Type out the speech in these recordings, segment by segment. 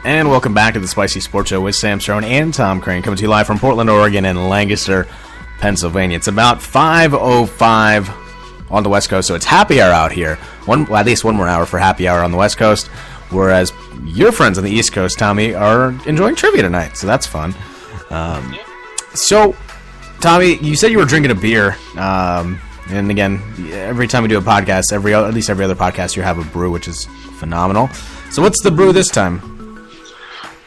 And welcome back to the Spicy Sports Show with Sam Strone and Tom Crane, coming to you live from Portland, Oregon and Lancaster, Pennsylvania. It's about 5:05 on the West Coast, so it's happy hour out here. At least one more hour for happy hour on the West Coast, whereas your friends on the East Coast, Tommy, are enjoying trivia tonight, so that's fun. So, Tommy, you said you were drinking a beer, and again, every time we do a podcast, at least every other podcast, you have a brew, which is phenomenal. So what's the brew this time?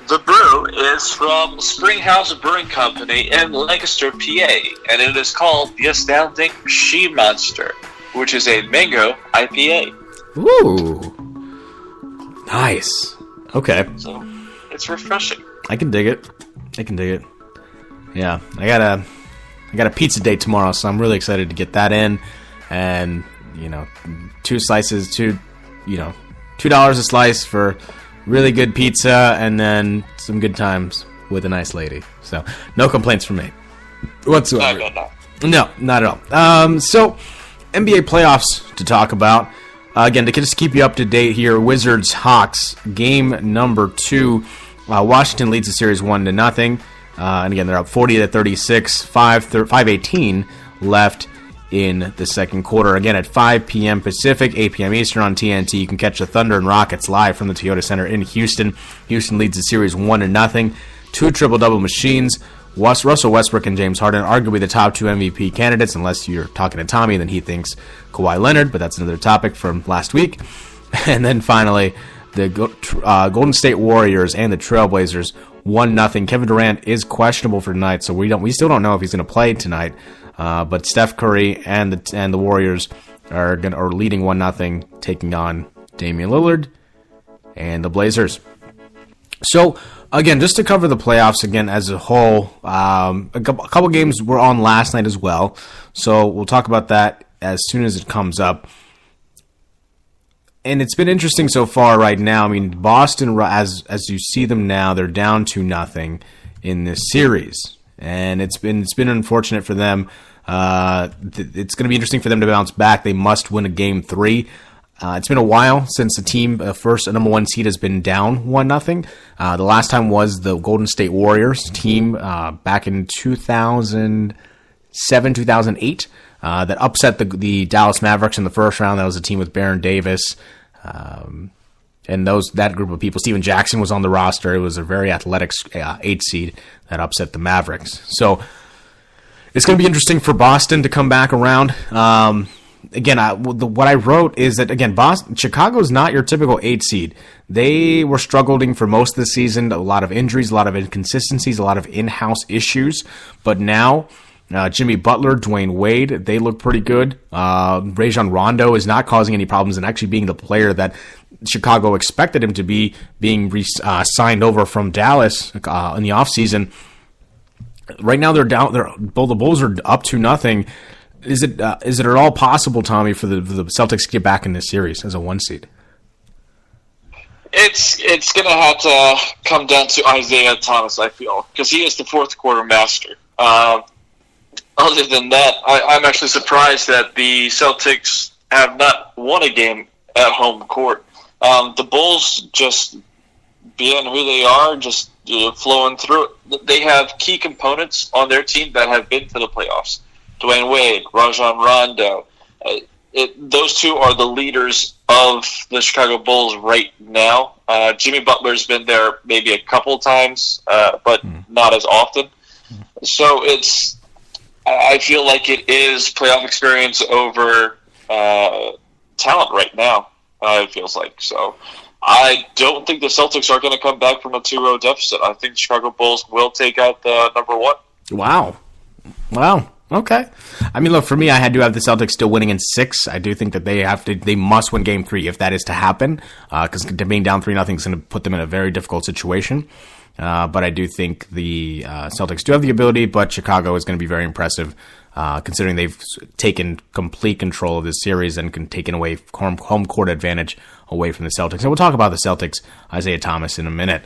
The brew is from Springhouse Brewing Company in Lancaster, PA, and it is called the Astounding She Monster, which is a mango IPA. Ooh. Nice. Okay. So, it's refreshing. I can dig it. Yeah, I got a pizza date tomorrow, so I'm really excited to get that in. And, two slices, $2 a slice for really good pizza, and then some good times with a nice lady. So, no complaints from me whatsoever. No, not at all. So, NBA playoffs to talk about. Again, to just keep you up to date here, Wizards-Hawks, game number 2. Washington leads the series 1-0. And again, they're up 40-36, 5:18 left in the second quarter. Again, at 5 p.m. Pacific, 8 p.m. Eastern on TNT, you can catch the Thunder and Rockets live from the Toyota Center in Houston. Houston leads the series 1-0. 2 triple-double machines. Russell Westbrook and James Harden, arguably the top 2 MVP candidates, unless you're talking to Tommy, then he thinks Kawhi Leonard, but that's another topic from last week. And then finally, the Golden State Warriors and the Trailblazers 1-0. Kevin Durant is questionable for tonight, so we still don't know if he's going to play tonight. But Steph Curry and the Warriors are leading 1-0, taking on Damian Lillard and the Blazers. So again, just to cover the playoffs again as a whole, a couple games were on last night as well. So we'll talk about that as soon as it comes up. And it's been interesting so far right now. I mean, Boston, as you see them now, they're down 2-0 in this series. And it's been unfortunate for them. It's going to be interesting for them to bounce back. They must win a game 3. It's been a while since a number 1 seed has been down 1-0. The last time was the Golden State Warriors team back in 2007, 2008 that upset the Dallas Mavericks in the first round. That was a team with Baron Davis. And that group of people, Steven Jackson was on the roster. It was a very athletic 8 seed that upset the Mavericks. So it's going to be interesting for Boston to come back around. Again, what I wrote is that, again, Chicago's not your typical 8 seed. They were struggling for most of the season. A lot of injuries, a lot of inconsistencies, a lot of in-house issues. But now, Jimmy Butler, Dwayne Wade, they look pretty good. Rajon Rondo is not causing any problems and actually being the player that Chicago expected him to be, being signed over from Dallas in the offseason. Right now, they're down. The Bulls are up 2-0. Is it at all possible, Tommy, for the Celtics to get back in this series as a 1 seed? It's going to have to come down to Isaiah Thomas, I feel, because he is the fourth quarter master. Other than that, I'm actually surprised that the Celtics have not won a game at home court. The Bulls just being who they are, just flowing through it. They have key components on their team that have been to the playoffs. Dwayne Wade, Rajon Rondo. Those two are the leaders of the Chicago Bulls right now. Jimmy Butler's been there maybe a couple times, but not as often. So I feel like it is playoff experience over talent right now, it feels like. So I don't think the Celtics are going to come back from a 2-0 deficit. I think the Chicago Bulls will take out the number 1. Wow. Okay. I mean, look, for me, I had to have the Celtics still winning in 6. I do think that they must win game 3 if that is to happen, because being down 3-0 is going to put them in a very difficult situation. But I do think the Celtics do have the ability, but Chicago is going to be very impressive, considering they've taken complete control of this series and can taken away home court advantage away from the Celtics. And we'll talk about the Celtics, Isaiah Thomas, in a minute.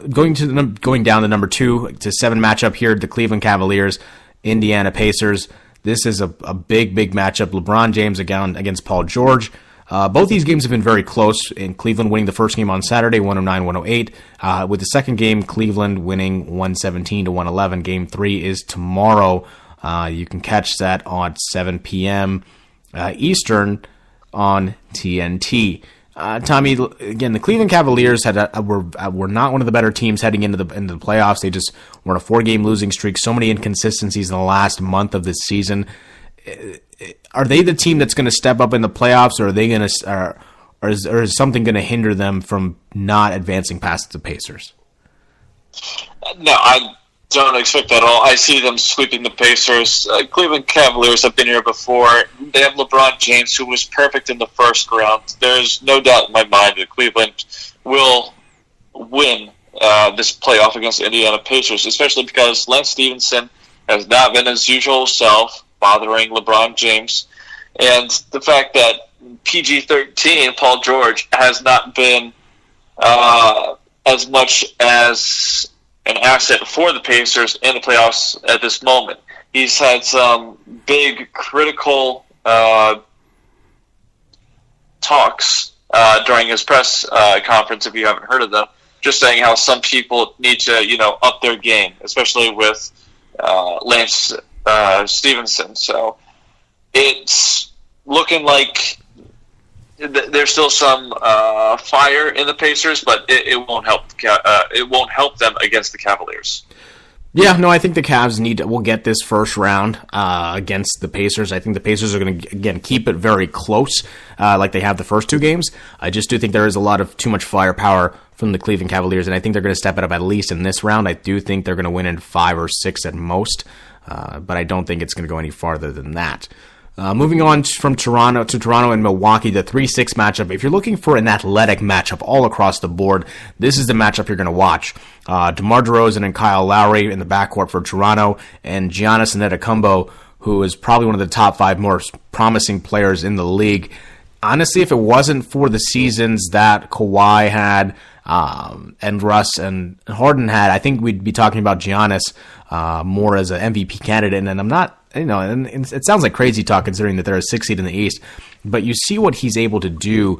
Going down the number 2 to 7 matchup here, the Cleveland Cavaliers, Indiana Pacers. This is a big matchup. LeBron James against Paul George. Both these games have been very close, in Cleveland winning the first game on Saturday, 109-108. With the second game, Cleveland winning 117-111. Game 3 is tomorrow. You can catch that on 7 p.m. Eastern on TNT. Tommy, again, the Cleveland Cavaliers were not one of the better teams heading into the playoffs. They just were on a 4-game losing streak. So many inconsistencies in the last month of this season. Are they the team that's going to step up in the playoffs, or are they going to, or is something going to hinder them from not advancing past the Pacers? No, I don't expect that at all. I see them sweeping the Pacers. Cleveland Cavaliers have been here before. They have LeBron James, who was perfect in the first round. There's no doubt in my mind that Cleveland will win this playoff against the Indiana Pacers, especially because Lance Stevenson has not been his usual self, bothering LeBron James. And the fact that PG-13, Paul George, has not been as much as an asset for the Pacers in the playoffs at this moment. He's had some big critical talks during his press conference, if you haven't heard of them, just saying how some people need to, up their game, especially with Lance Stevenson. So it's looking like there's still some fire in the Pacers, but it won't help. It won't help them against the Cavaliers. Yeah, no, I think the Cavs will get this first round against the Pacers. I think the Pacers are going to, again, keep it very close like they have the first 2 games. I just do think there is a lot of too much firepower from the Cleveland Cavaliers, and I think they're going to step it up at least in this round. I do think they're going to win in 5 or 6 at most, but I don't think it's going to go any farther than that. Moving on from Toronto and Milwaukee, the 3-6 matchup. If you're looking for an athletic matchup all across the board, this is the matchup you're going to watch. DeMar DeRozan and Kyle Lowry in the backcourt for Toronto, and Giannis Antetokounmpo, who is probably one of the top 5 most promising players in the league. Honestly, if it wasn't for the seasons that Kawhi had and Russ and Harden had, I think we'd be talking about Giannis more as an MVP candidate. And I'm not, and it sounds like crazy talk considering that they're a 6th seed in the East, but you see what he's able to do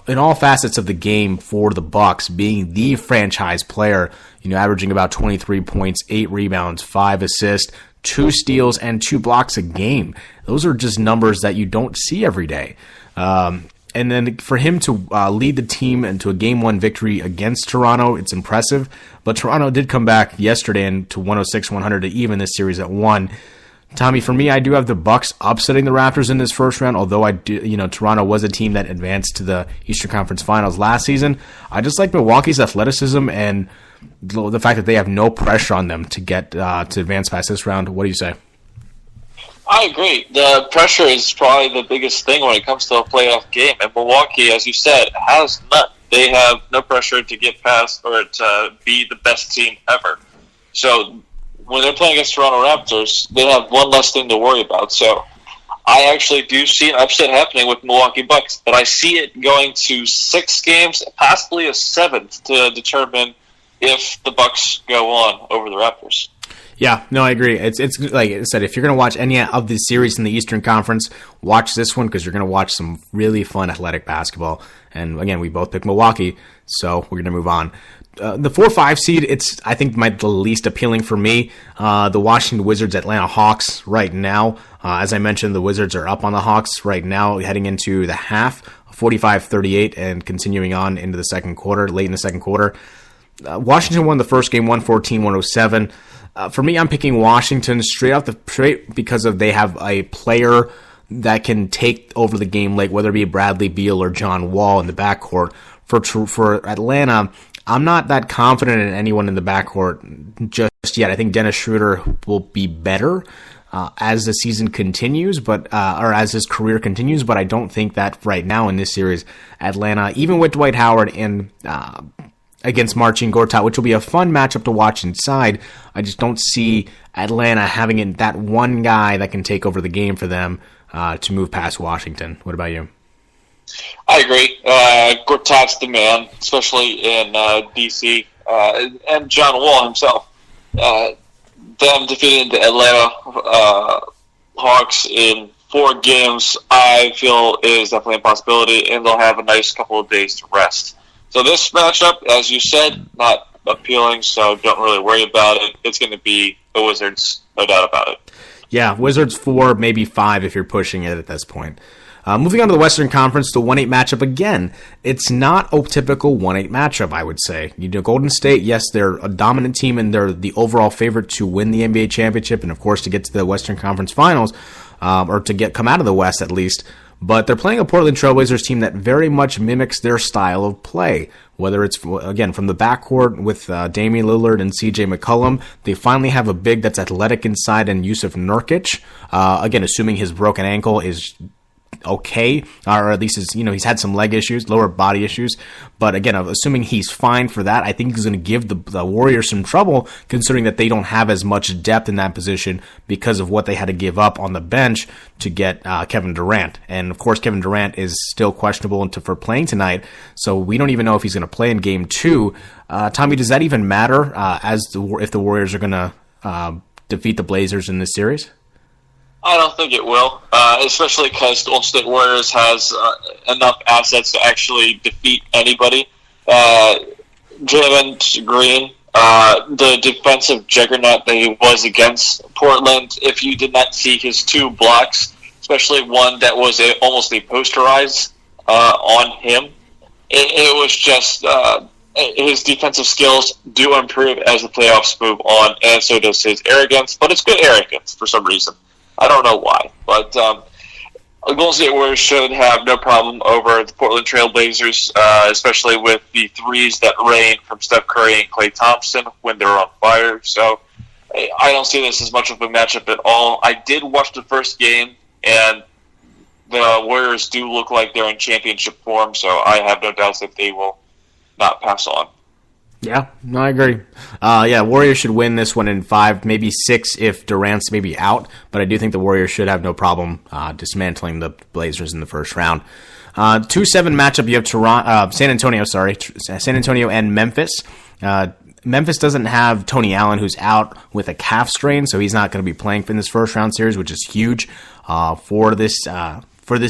in all facets of the game for the Bucks, being the franchise player, averaging about 23 points, 8 rebounds, 5 assists, 2 steals, and 2 blocks a game. Those are just numbers that you don't see every day. And then for him to lead the team into a Game 1 victory against Toronto, it's impressive. But Toronto did come back yesterday to 106-100 to even this series at 1. Tommy, for me, I do have the Bucks upsetting the Raptors in this first round, although I do, Toronto was a team that advanced to the Eastern Conference Finals last season. I just like Milwaukee's athleticism and the fact that they have no pressure on them to get to advance past this round. What do you say? I agree. The pressure is probably the biggest thing when it comes to a playoff game. And Milwaukee, as you said, has none. They have no pressure to get past or to be the best team ever. So when they're playing against Toronto Raptors, they have one less thing to worry about. So I actually do see an upset happening with Milwaukee Bucks, but I see it going to 6 games, possibly a 7th, to determine if the Bucks go on over the Raptors. Yeah, no, I agree. It's like I said, if you're going to watch any of the series in the Eastern Conference, watch this one because you're going to watch some really fun athletic basketball. And again, we both picked Milwaukee, so we're going to move on. The 4-5 seed, it's I think the least appealing for me. The Washington Wizards, Atlanta Hawks right now. As I mentioned, the Wizards are up on the Hawks right now, heading into the half, 45-38, and continuing on into the second quarter, late in the second quarter. Washington won the first game, 114-107. For me, I'm picking Washington straight because they have a player that can take over the game late, whether it be Bradley Beal or John Wall in the backcourt. For Atlanta, I'm not that confident in anyone in the backcourt just yet. I think Dennis Schroeder will be better as the season continues, or as his career continues. But I don't think that right now in this series, Atlanta, even with Dwight Howard and against Marcin Gortat, which will be a fun matchup to watch inside, I just don't see Atlanta having that one guy that can take over the game for them to move past Washington. What about you? I agree. Gortat's the man, especially in D.C., and John Wall himself. Them defeating the Atlanta Hawks in 4 games, I feel is definitely a possibility, and they'll have a nice couple of days to rest. So this matchup, as you said, not appealing, so don't really worry about it. It's going to be the Wizards, no doubt about it. Yeah, Wizards 4, maybe 5 if you're pushing it at this point. Moving on to the Western Conference, the 1-8 matchup again. It's not a typical 1-8 matchup, I would say. You know, Golden State, yes, they're a dominant team and they're the overall favorite to win the NBA championship and, of course, to get to the Western Conference Finals, or to come out of the West at least. But they're playing a Portland Trailblazers team that very much mimics their style of play. Whether it's, again, from the backcourt with Damian Lillard and CJ McCollum, they finally have a big that's athletic inside and Yusuf Nurkic. Again, assuming his broken ankle is okay, or at least he's had some leg issues, lower body issues, but again, assuming he's fine for that, I think he's going to give the Warriors some trouble, considering that they don't have as much depth in that position because of what they had to give up on the bench to get Kevin Durant. And of course, Kevin Durant is still questionable for playing tonight, so we don't even know if he's going to play in Game 2. Tommy, does that even matter if the Warriors are going to defeat the Blazers in this series? I don't think it will, especially because Golden State Warriors has enough assets to actually defeat anybody. Draymond Green, the defensive juggernaut that he was against Portland, if you did not see his 2 blocks, especially one that was almost a posterized on him, it was just his defensive skills do improve as the playoffs move on, and so does his arrogance, but it's good arrogance for some reason. I don't know why, but Golden State Warriors should have no problem over the Portland Trailblazers, especially with the threes that rain from Steph Curry and Klay Thompson when they're on fire. So I don't see this as much of a matchup at all. I did watch the first game, and the Warriors do look like they're in championship form, so I have no doubts that they will not pass on. Yeah, no, I agree. Warriors should win this one in 5, maybe 6 if Durant's maybe out, but I do think the Warriors should have no problem dismantling the Blazers in the first round. 2-7 matchup, you have San Antonio and Memphis. Memphis doesn't have Tony Allen, who's out with a calf strain, so he's not going to be playing in this first round series, which is huge for this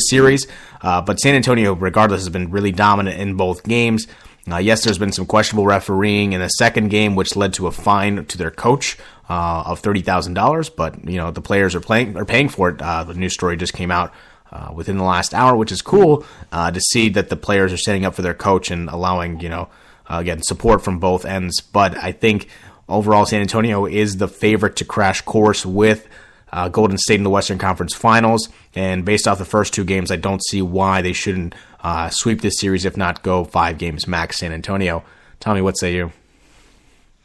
series. But San Antonio, regardless, has been really dominant in both games. Yes, there's been some questionable refereeing in the second game, which led to a fine to their coach of $30,000. But the players are paying for it. The news story just came out within the last hour, which is cool to see that the players are standing up for their coach and allowing again support from both ends. But I think overall, San Antonio is the favorite to crash course with Golden State in the Western Conference Finals. And based off the first 2 games, I don't see why they shouldn't sweep this series, if not go 5 games max San Antonio. Tommy, what say you?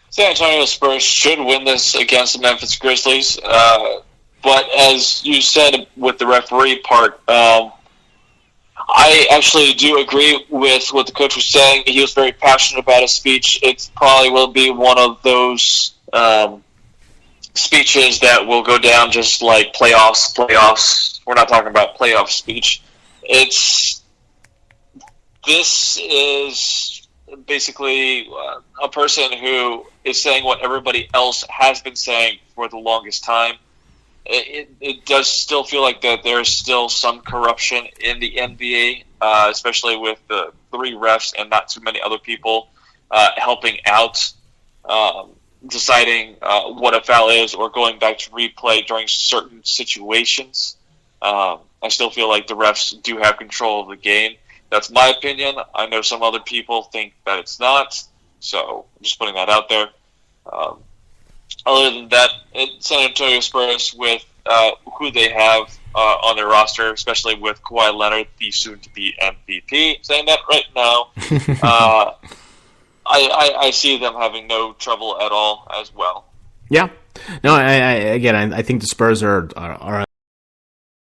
San Antonio Spurs should win this against the Memphis Grizzlies. But as you said with the referee part, I actually do agree with what the coach was saying. He was very passionate about his speech. It probably will be one of those speeches that will go down just like playoffs. We're not talking about playoff speech. This is basically a person who is saying what everybody else has been saying for the longest time. It does still feel like that there's still some corruption in the NBA, especially with the 3 refs and not too many other people helping out, deciding what a foul is or going back to replay during certain situations. I still feel like the refs do have control of the game. That's my opinion. I know some other people think that it's not, so I'm just putting that out there. Other than that, San Antonio Spurs with who they have on their roster, especially with Kawhi Leonard, the soon-to-be MVP. Saying that right now, I see them having no trouble at all as well. Yeah. No, I think the Spurs are